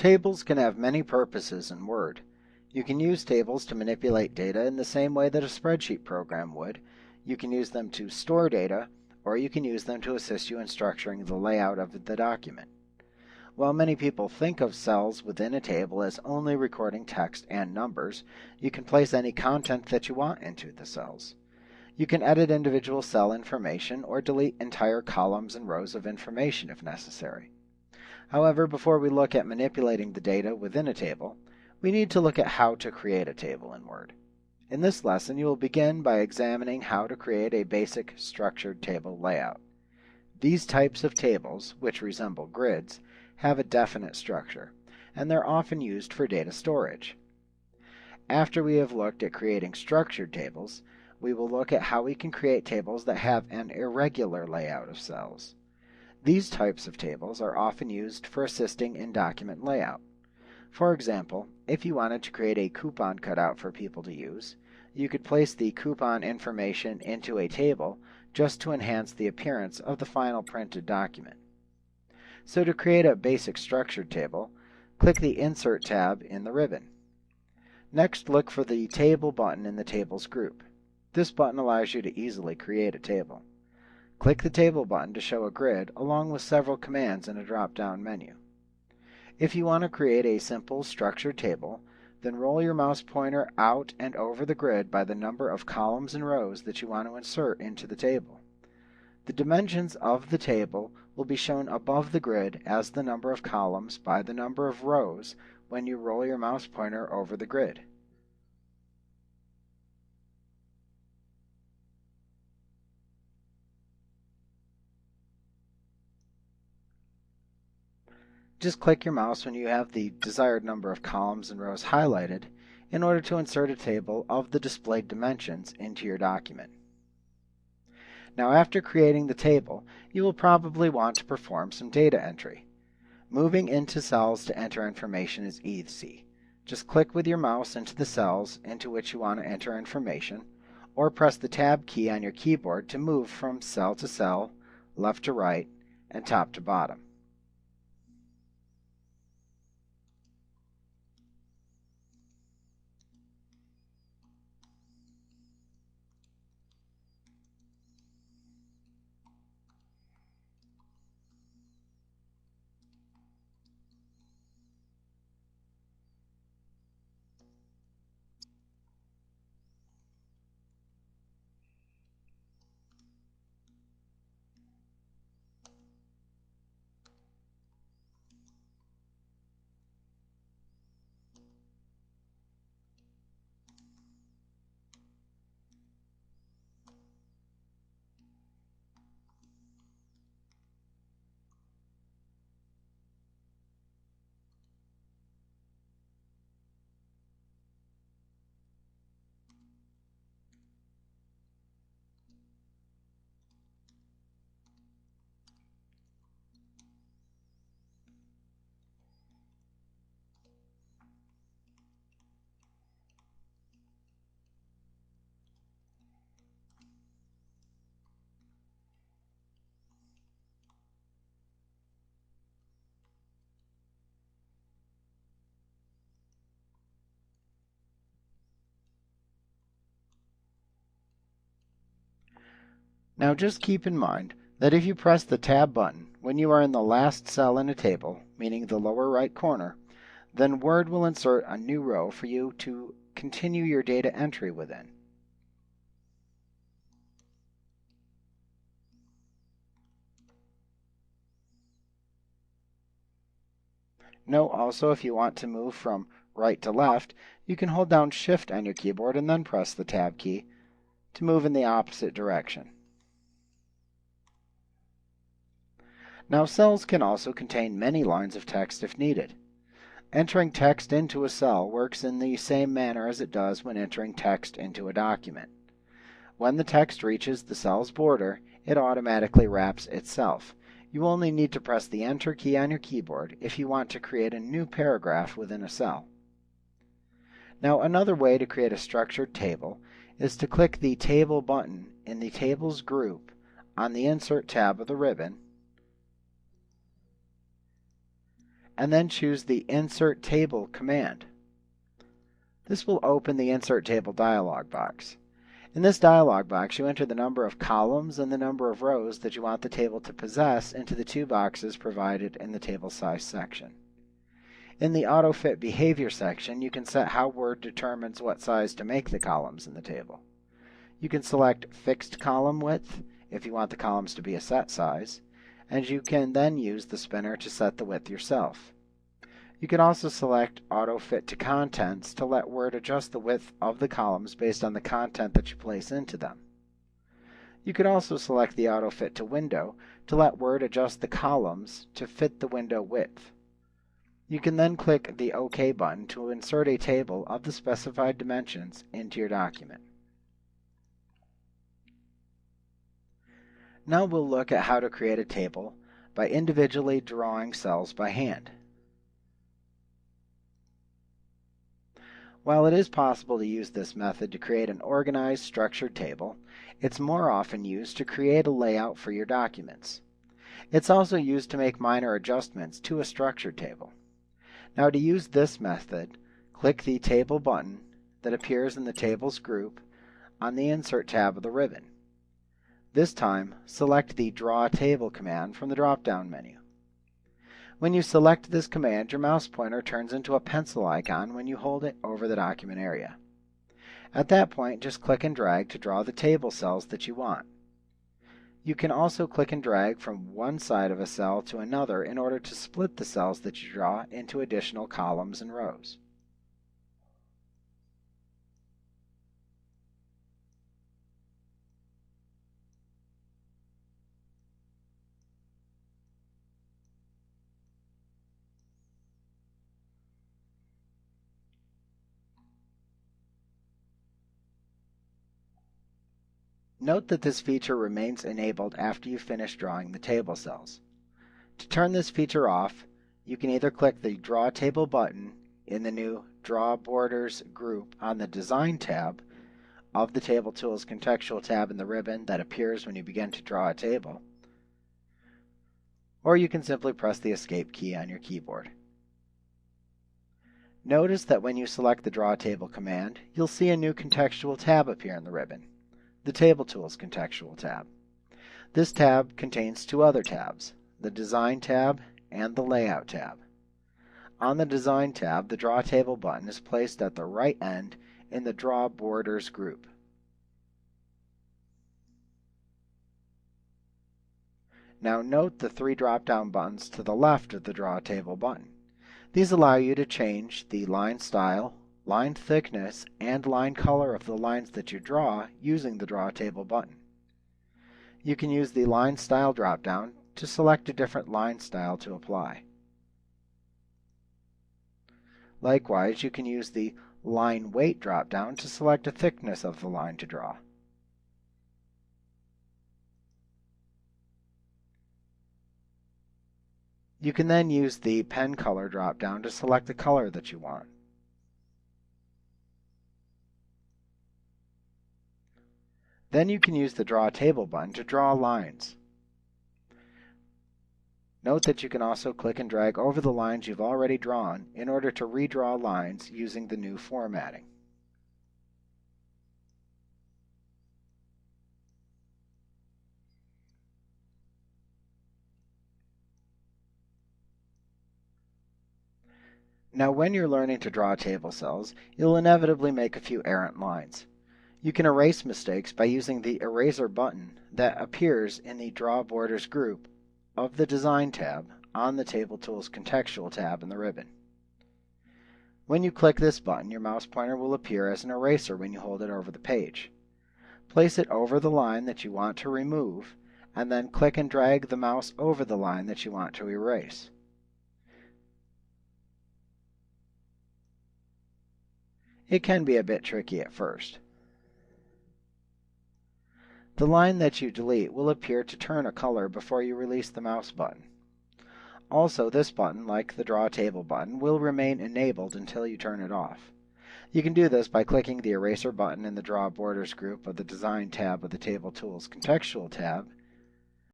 Tables can have many purposes in Word. You can use tables to manipulate data in the same way that a spreadsheet program would. You can use them to store data, or you can use them to assist you in structuring the layout of the document. While many people think of cells within a table as only recording text and numbers, you can place any content that you want into the cells. You can edit individual cell information or delete entire columns and rows of information if necessary. However, before we look at manipulating the data within a table, we need to look at how to create a table in Word. In this lesson, you will begin by examining how to create a basic structured table layout. These types of tables, which resemble grids, have a definite structure, and they're often used for data storage. After we have looked at creating structured tables, we will look at how we can create tables that have an irregular layout of cells. These types of tables are often used for assisting in document layout. For example, if you wanted to create a coupon cutout for people to use, you could place the coupon information into a table just to enhance the appearance of the final printed document. So to create a basic structured table, click the Insert tab in the ribbon. Next, look for the Table button in the Tables group. This button allows you to easily create a table. Click the Table button to show a grid along with several commands in a drop-down menu. If you want to create a simple structured table, then roll your mouse pointer out and over the grid by the number of columns and rows that you want to insert into the table. The dimensions of the table will be shown above the grid as the number of columns by the number of rows when you roll your mouse pointer over the grid. Just click your mouse when you have the desired number of columns and rows highlighted in order to insert a table of the displayed dimensions into your document. Now, after creating the table, you will probably want to perform some data entry. Moving into cells to enter information is easy. Just click with your mouse into the cells into which you want to enter information, or press the Tab key on your keyboard to move from cell to cell, left to right, and top to bottom. Now just keep in mind that if you press the Tab button when you are in the last cell in a table, meaning the lower right corner, then Word will insert a new row for you to continue your data entry within. Note also, if you want to move from right to left, you can hold down Shift on your keyboard and then press the Tab key to move in the opposite direction. Now, cells can also contain many lines of text if needed. Entering text into a cell works in the same manner as it does when entering text into a document. When the text reaches the cell's border, it automatically wraps itself. You only need to press the Enter key on your keyboard if you want to create a new paragraph within a cell. Now, another way to create a structured table is to click the Table button in the Tables group on the Insert tab of the ribbon, and then choose the Insert Table command. This will open the Insert Table dialog box. In this dialog box, you enter the number of columns and the number of rows that you want the table to possess into the two boxes provided in the Table Size section. In the AutoFit Behavior section, you can set how Word determines what size to make the columns in the table. You can select Fixed Column Width if you want the columns to be a set size, and you can then use the spinner to set the width yourself. You can also select Auto Fit to Contents to let Word adjust the width of the columns based on the content that you place into them. You can also select the Auto Fit to Window to let Word adjust the columns to fit the window width. You can then click the OK button to insert a table of the specified dimensions into your document. Now we'll look at how to create a table by individually drawing cells by hand. While it is possible to use this method to create an organized, structured table, it's more often used to create a layout for your documents. It's also used to make minor adjustments to a structured table. Now to use this method, click the Table button that appears in the Tables group on the Insert tab of the ribbon. This time, select the Draw Table command from the drop-down menu. When you select this command, your mouse pointer turns into a pencil icon when you hold it over the document area. At that point, just click and drag to draw the table cells that you want. You can also click and drag from one side of a cell to another in order to split the cells that you draw into additional columns and rows. Note that this feature remains enabled after you finish drawing the table cells. To turn this feature off, you can either click the Draw Table button in the new Draw Borders group on the Design tab of the Table Tools contextual tab in the ribbon that appears when you begin to draw a table, or you can simply press the Escape key on your keyboard. Notice that when you select the Draw Table command, you'll see a new contextual tab appear in the ribbon, the Table Tools contextual tab. This tab contains two other tabs, the Design tab and the Layout tab. On the Design tab, the Draw Table button is placed at the right end in the Draw Borders group. Now note the three drop-down buttons to the left of the Draw Table button. These allow you to change the line style, line thickness, and line color of the lines that you draw using the Draw Table button. You can use the Line Style drop-down to select a different line style to apply. Likewise, you can use the Line Weight drop-down to select a thickness of the line to draw. You can then use the Pen Color drop-down to select the color that you want. Then you can use the Draw Table button to draw lines. Note that you can also click and drag over the lines you've already drawn in order to redraw lines using the new formatting. Now when you're learning to draw table cells, you'll inevitably make a few errant lines. You can erase mistakes by using the Eraser button that appears in the Draw Borders group of the Design tab on the Table Tools contextual tab in the ribbon. When you click this button, your mouse pointer will appear as an eraser when you hold it over the page. Place it over the line that you want to remove, and then click and drag the mouse over the line that you want to erase. It can be a bit tricky at first. The line that you delete will appear to turn a color before you release the mouse button. Also, this button, like the Draw Table button, will remain enabled until you turn it off. You can do this by clicking the Eraser button in the Draw Borders group of the Design tab of the Table Tools contextual tab,